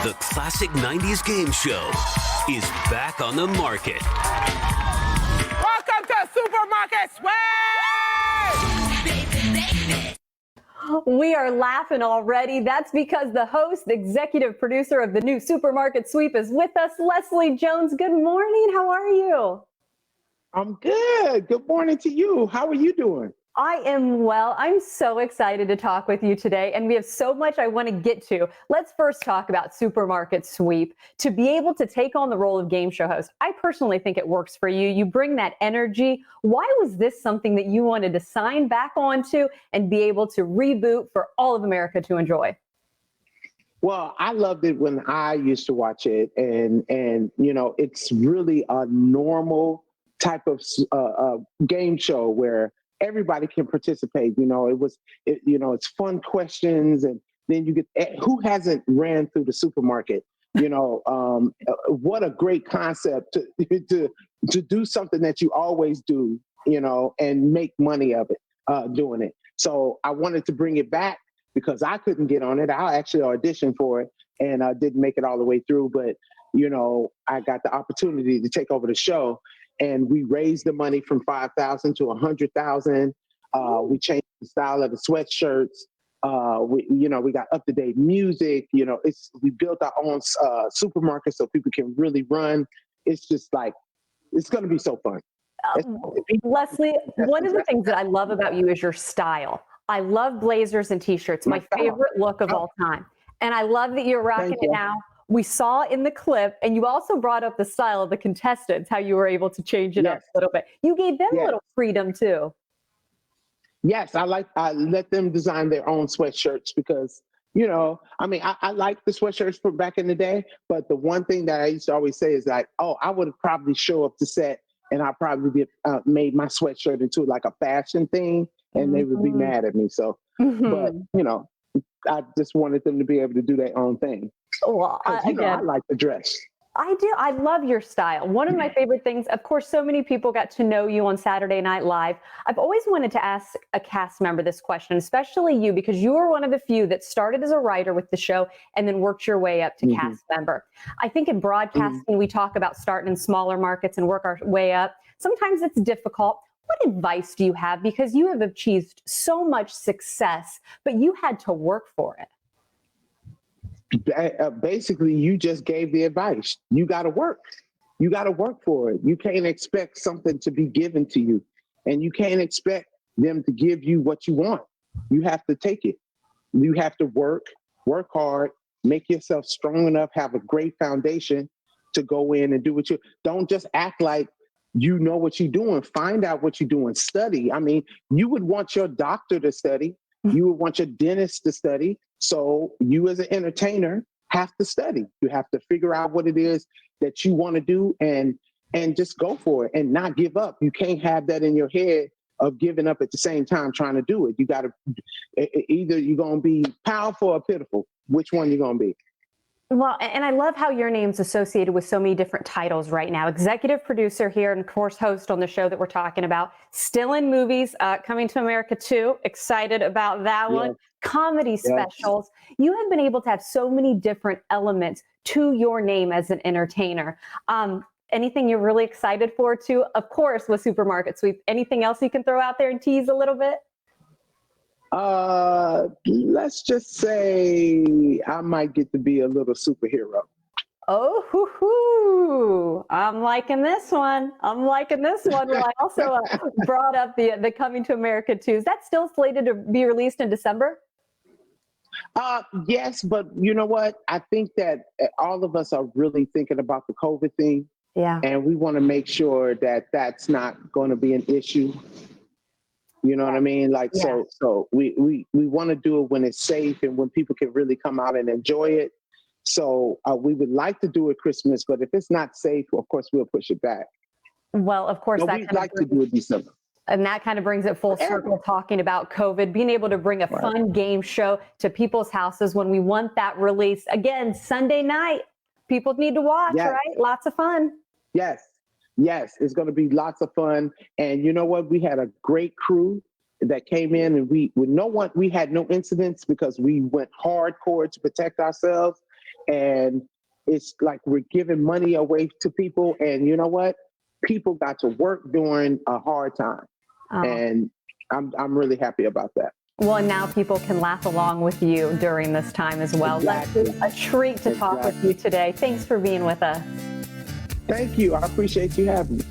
The classic 90s game show is back on the market. Welcome to Supermarket Sweep! We are laughing already. That's because the host, the executive producer of the new Supermarket Sweep is with us, Leslie Jones. Good morning. How are you? I'm good. Good morning to you. How are you doing? I am well. I'm so excited to talk with you today, and we have so much I want to get to. Let's first talk about Supermarket Sweep. To be able to take on the role of game show host, I personally think it works for you. You bring that energy. Why was this something that you wanted to sign back onto and be able to reboot for all of America to enjoy? Well, I loved it when I used to watch it, and you know, it's really a normal type of game show where everybody can participate. You know, it's fun questions, and then you get who hasn't ran through the supermarket. You know, what a great concept to do something that you always do. You know, and make money of it doing it. So I wanted to bring it back because I couldn't get on it. I actually auditioned for it and I didn't make it all the way through. But you know, I got the opportunity to take over the show. And we raised the money from $5,000 to $100,000. We changed the style of the sweatshirts. We got up-to-date music. You know, we built our own supermarket so people can really run. It's just like, it's going to be so fun. Leslie, one of the things that I love about you is your style. I love blazers and t-shirts, my favorite look of all time. And I love that you're rocking it now. We saw in the clip, and you also brought up the style of the contestants, how you were able to change it up a little bit. You gave them a little freedom too. Yes, I let them design their own sweatshirts because, you know, I mean, I like the sweatshirts from back in the day, but the one thing that I used to always say is like, oh, I would have probably show up to set and I probably made my sweatshirt into like a fashion thing, and they would be mad at me. So, but you know, I just wanted them to be able to do their own thing. Well, again, I like the dress. I do. I love your style. One of my favorite things, of course, so many people got to know you on Saturday Night Live. I've always wanted to ask a cast member this question, especially you, because you were one of the few that started as a writer with the show and then worked your way up to cast member. I think in broadcasting, we talk about starting in smaller markets and work our way up. Sometimes it's difficult. What advice do you have? Because you have achieved so much success, but you had to work for it. Basically, you just gave the advice. You got to work. You got to work for it. You can't expect something to be given to you, and you can't expect them to give you what you want. You have to take it. You have to work hard, make yourself strong enough, have a great foundation to go in and do what you. Don't just act like you know what you're doing. Find out what you're doing. Study. I mean, you would want your doctor to study. You would want your dentist to study. So you as an entertainer have to study. You have to figure out what it is that you want to do and just go for it and not give up. You can't have that in your head of giving up at the same time trying to do it. You got to, either you're going to be powerful or pitiful. Which one you going to be? Well, and I love how your name's associated with so many different titles right now. Executive producer here and, of course, host on the show that we're talking about. Still in movies, Coming to America 2. Excited about that one. Comedy specials. You have been able to have so many different elements to your name as an entertainer. Anything you're really excited for, too? Of course, with Supermarket Sweep. Anything else you can throw out there and tease a little bit? Let's just say I might get to be a little superhero. Oh, hoo-hoo. I'm liking this one. Well, I also brought up the Coming to America 2. Is that still slated to be released in December? Yes, but you know what? I think that all of us are really thinking about the COVID thing. Yeah. And we want to make sure that that's not going to be an issue. You know what I mean? Like, so we want to do it when it's safe and when people can really come out and enjoy it. So we would like to do it Christmas, but if it's not safe, of course, we'll push it back. Well, of course, we'd like to do it December. And that kind of brings it full circle, talking about COVID, being able to bring a fun game show to people's houses when we want that release. Again, Sunday night, people need to watch, right? Lots of fun. Yes, it's going to be lots of fun. And you know what? We had a great crew that came in, and we had no incidents because we went hardcore to protect ourselves. and it's like we're giving money away to people. And you know what? People got to work during a hard time. Oh. And I'm really happy about that. Well, and now people can laugh along with you during this time as well. Exactly. That's a treat to talk with you today. Thanks for being with us. Thank you. I appreciate you having me.